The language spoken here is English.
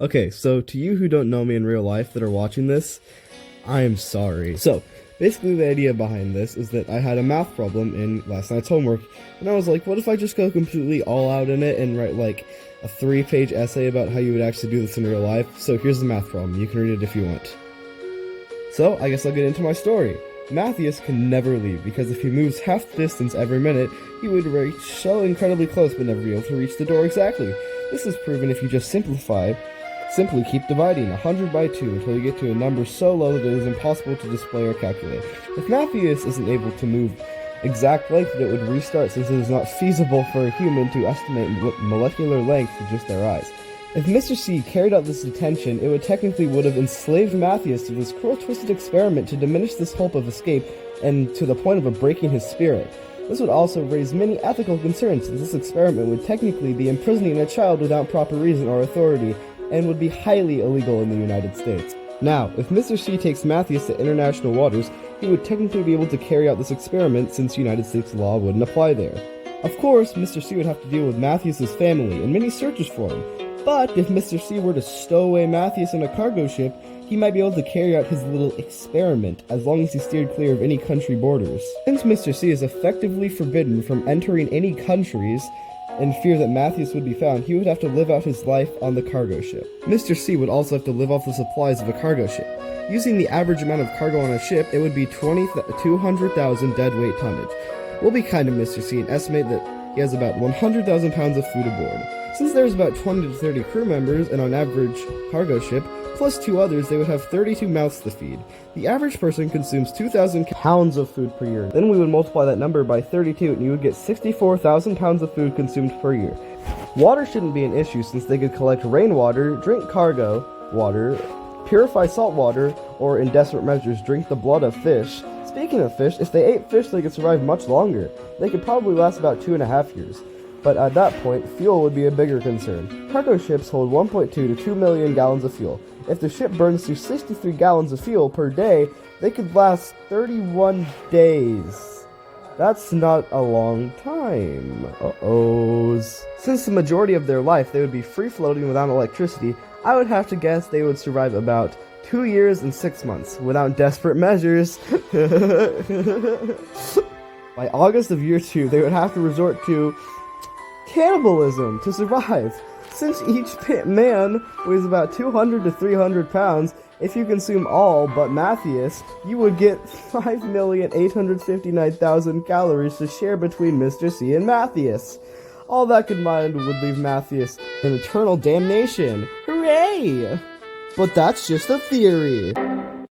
Okay, so to you who don't know me in real life that are watching this, I am sorry. So, basically the idea behind this is that I had a math problem in last night's homework, and I was like, what if I just go completely all out in it and write like a 3-page essay about how you would actually do this in real life? So here's the math problem. You can read it if you want. So, I guess I'll get into my story. Matthias can never leave, because if he moves half the distance every minute, he would reach so incredibly close but never be able to reach the door exactly. This is proven if you just simply keep dividing 100 by 2 until you get to a number so low that it is impossible to display or calculate. If Matthias isn't able to move exact length, it would restart, since it is not feasible for a human to estimate molecular length with just their eyes. If Mr. C carried out this detention, it would have enslaved Matthias to this cruel, twisted experiment to diminish this hope of escape, and to the point of breaking his spirit. This would also raise many ethical concerns, since this experiment would technically be imprisoning a child without proper reason or authority, and would be highly illegal in the United States. Now, if Mr. C takes Matthias to international waters, he would technically be able to carry out this experiment, since United States law wouldn't apply there. Of course, Mr. C would have to deal with Matthias' family and many searches for him. But if Mr. C were to stow away Matthias in a cargo ship, he might be able to carry out his little experiment, as long as he steered clear of any country borders. Since Mr. C is effectively forbidden from entering any countries, in fear that Matthias would be found, he would have to live out his life on the cargo ship. Mr. C would also have to live off the supplies of a cargo ship. Using the average amount of cargo on a ship, it would be 200,000 deadweight tonnage. We'll be kind to Mr. C and estimate that he has about 100,000 pounds of food aboard. Since there's about 20 to 30 crew members and on average cargo ship, plus 2 others, they would have 32 mouths to feed. The average person consumes 2,000 pounds of food per year. Then we would multiply that number by 32 and you would get 64,000 pounds of food consumed per year. Water shouldn't be an issue, since they could collect rainwater, drink cargo water, purify salt water, or in desperate measures drink the blood of fish. Speaking of fish, if they ate fish, they could survive much longer. They could probably last about 2.5 years. But at that point, fuel would be a bigger concern. Cargo ships hold 1.2 to 2 million gallons of fuel. If the ship burns through 63 gallons of fuel per day, they could last 31 days. That's not a long time. Uh-ohs. Since the majority of their life they would be free-floating without electricity, I would have to guess they would survive about 2 years and 6 months without desperate measures. By August of year 2, they would have to resort to cannibalism to survive. Since each man weighs about 200 to 300 pounds, if you consume all but Matthias, you would get 5,859,000 calories to share between Mr. C and Matthias. All that combined would leave Matthias in eternal damnation. Hooray! But that's just a theory.